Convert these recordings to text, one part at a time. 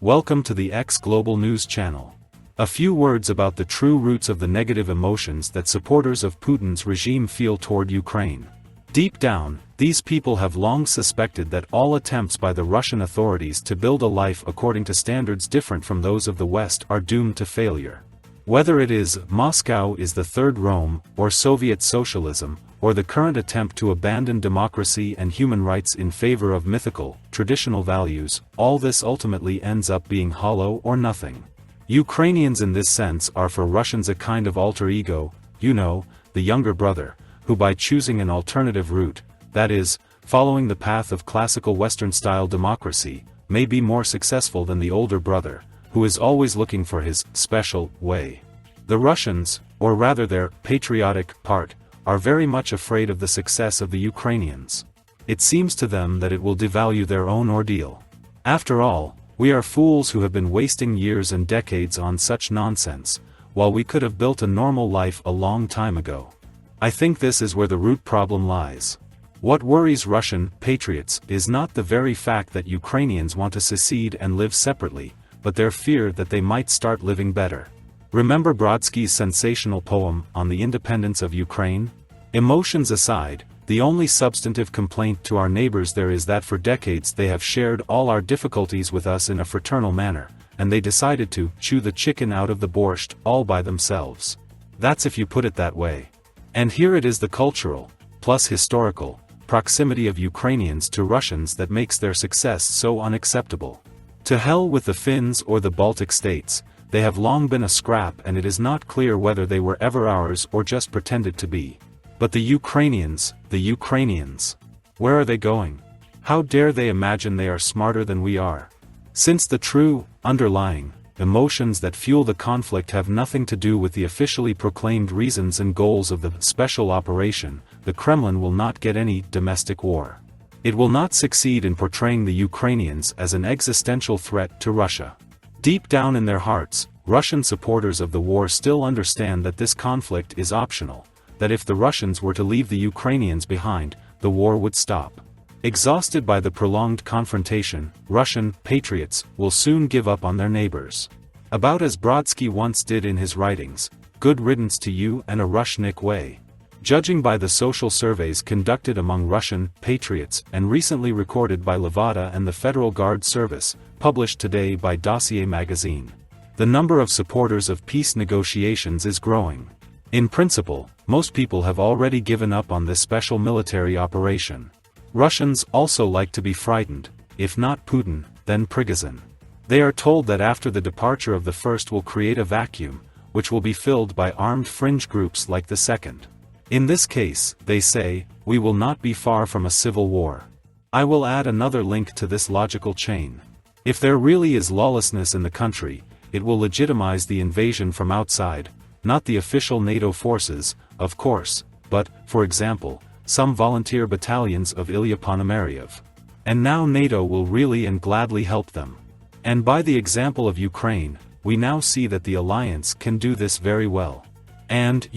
Welcome to the X Global News Channel. A few words about the true roots of the negative emotions that supporters of Putin's regime feel toward Ukraine. Deep down, these people have long suspected that all attempts by the Russian authorities to build a life according to standards different from those of the West are doomed to failure. Whether it is Moscow is the Third Rome, or Soviet socialism, or the current attempt to abandon democracy and human rights in favor of mythical, traditional values, all this ultimately ends up being hollow or nothing. Ukrainians in this sense are for Russians a kind of alter ego, the younger brother, who by choosing an alternative route, that is, following the path of classical Western-style democracy, may be more successful than the older brother, who is always looking for his special way. The Russians, or rather their patriotic part, are very much afraid of the success of the Ukrainians. It seems to them that it will devalue their own ordeal. After all, we are fools who have been wasting years and decades on such nonsense, while we could have built a normal life a long time ago. I think this is where the root problem lies. What worries Russian patriots is not the very fact that Ukrainians want to secede and live separately, but their fear that they might start living better. Remember Brodsky's sensational poem on the independence of Ukraine? Emotions aside, the only substantive complaint to our neighbors there is that for decades they have shared all our difficulties with us in a fraternal manner, and they decided to chew the chicken out of the borscht all by themselves. That's if you put it that way. And here it is the cultural, plus historical, proximity of Ukrainians to Russians that makes their success so unacceptable. To hell with the Finns or the Baltic states, they have long been a scrap and it is not clear whether they were ever ours or just pretended to be. But the Ukrainians, where are they going? How dare they imagine they are smarter than we are? Since the true, underlying, emotions that fuel the conflict have nothing to do with the officially proclaimed reasons and goals of the special operation, the Kremlin will not get any domestic war. It will not succeed in portraying the Ukrainians as an existential threat to Russia. Deep down in their hearts, Russian supporters of the war still understand that this conflict is optional, that if the Russians were to leave the Ukrainians behind, the war would stop. Exhausted by the prolonged confrontation, Russian patriots will soon give up on their neighbors. About as Brodsky once did in his writings, good riddance to you and a Rushnik way. Judging by the social surveys conducted among Russian patriots and recently recorded by Levada and the Federal Guard Service, published today by Dossier magazine, the number of supporters of peace negotiations is growing. In principle, most people have already given up on this special military operation. Russians also like to be frightened, if not Putin, then Prigozhin. They are told that after the departure of the first will create a vacuum, which will be filled by armed fringe groups like the second. In this case, they say, we will not be far from a civil war. I will add another link to this logical chain. If there really is lawlessness in the country, it will legitimize the invasion from outside, not the official NATO forces, of course, but, for example, some volunteer battalions of Ilya Ponomarev. And now NATO will really and gladly help them. And by the example of Ukraine, we now see that the alliance can do this very well. And,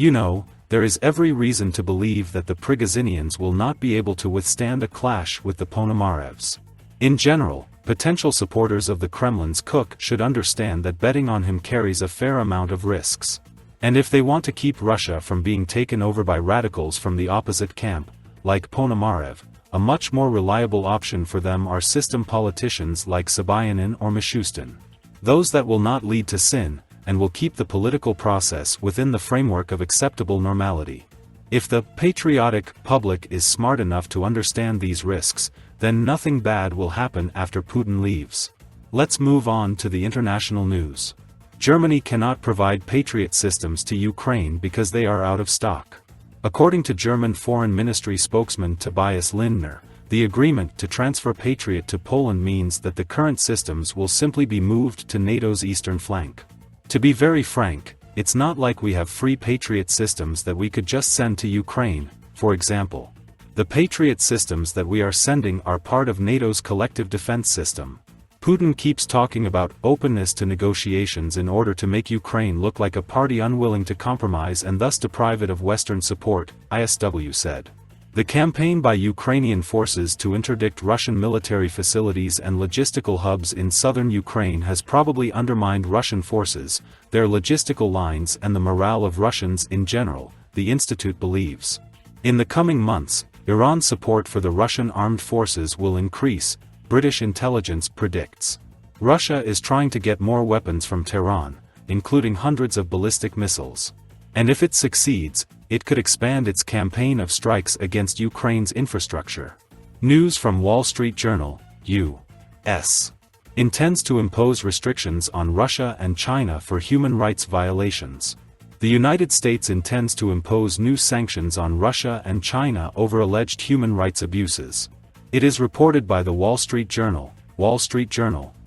there is every reason to believe that the Prigozhinians will not be able to withstand a clash with the Ponomarevs. In general, potential supporters of the Kremlin's cook should understand that betting on him carries a fair amount of risks. And if they want to keep Russia from being taken over by radicals from the opposite camp, like Ponomarev, a much more reliable option for them are system politicians like Sobyanin or Mishustin. Those that will not lead to sin, and will keep the political process within the framework of acceptable normality. If the patriotic public is smart enough to understand these risks, then nothing bad will happen after Putin leaves. Let's move on to the international news. Germany cannot provide Patriot systems to Ukraine because they are out of stock. According to German Foreign Ministry spokesman Tobias Lindner, the agreement to transfer Patriot to Poland means that the current systems will simply be moved to NATO's eastern flank. To be very frank, it's not like we have free Patriot systems that we could just send to Ukraine, for example. The Patriot systems that we are sending are part of NATO's collective defense system. Putin keeps talking about openness to negotiations in order to make Ukraine look like a party unwilling to compromise and thus deprive it of Western support, ISW said. The campaign by Ukrainian forces to interdict Russian military facilities and logistical hubs in southern Ukraine has probably undermined Russian forces, their logistical lines and the morale of Russians in general, the institute believes. In the coming months, Iran's support for the Russian armed forces will increase, British intelligence predicts. Russia is trying to get more weapons from Tehran, including hundreds of ballistic missiles. And if it succeeds, it could expand its campaign of strikes against Ukraine's infrastructure. News from Wall Street Journal, U.S. intends to impose restrictions on Russia and China for human rights violations. The United States intends to impose new sanctions on Russia and China over alleged human rights abuses. It is reported by the Wall Street Journal,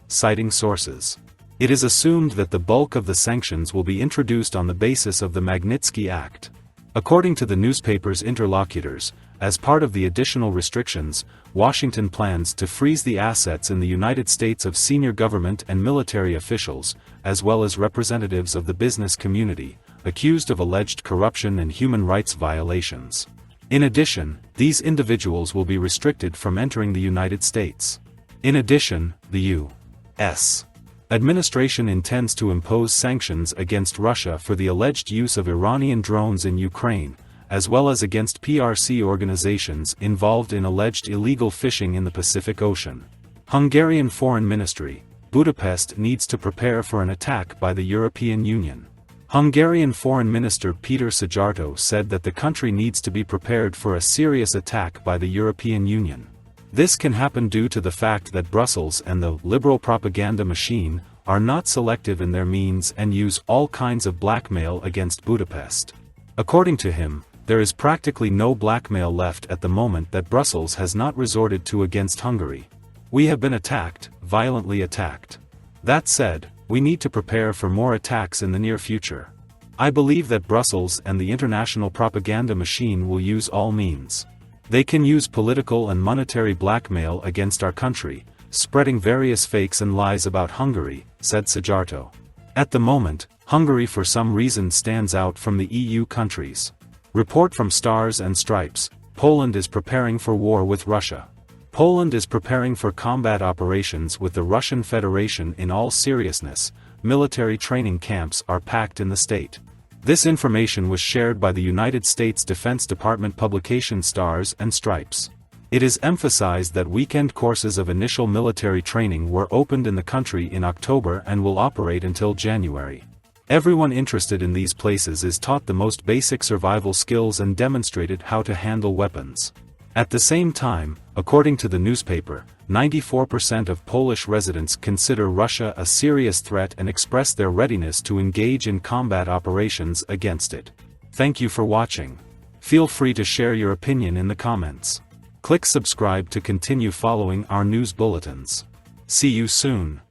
citing sources. It is assumed that the bulk of the sanctions will be introduced on the basis of the Magnitsky Act. According to the newspaper's interlocutors, as part of the additional restrictions, Washington plans to freeze the assets in the United States of senior government and military officials, as well as representatives of the business community, accused of alleged corruption and human rights violations. In addition, these individuals will be restricted from entering the United States. In addition, the U.S. administration intends to impose sanctions against Russia for the alleged use of Iranian drones in Ukraine, as well as against PRC organizations involved in alleged illegal fishing in the Pacific Ocean. Hungarian Foreign Ministry, Budapest needs to prepare for an attack by the European Union. Hungarian Foreign Minister Péter Szijjártó said that the country needs to be prepared for a serious attack by the European Union. This can happen due to the fact that Brussels and the liberal propaganda machine are not selective in their means and use all kinds of blackmail against Budapest. According to him, there is practically no blackmail left at the moment that Brussels has not resorted to against Hungary. We have been attacked, violently attacked. That said, we need to prepare for more attacks in the near future. I believe that Brussels and the international propaganda machine will use all means. They can use political and monetary blackmail against our country, spreading various fakes and lies about Hungary, said Szijjártó. At the moment, Hungary for some reason stands out from the EU countries. Report from Stars and Stripes, Poland is preparing for war with Russia. Poland is preparing for combat operations with the Russian Federation in all seriousness, military training camps are packed in the state. This information was shared by the United States Defense Department publication Stars and Stripes. It is emphasized that weekend courses of initial military training were opened in the country in October and will operate until January. Everyone interested in these places is taught the most basic survival skills and demonstrated how to handle weapons. At the same time, according to the newspaper, 94% of Polish residents consider Russia a serious threat and express their readiness to engage in combat operations against it. Thank you for watching. Feel free to share your opinion in the comments. Click subscribe to continue following our news bulletins. See you soon.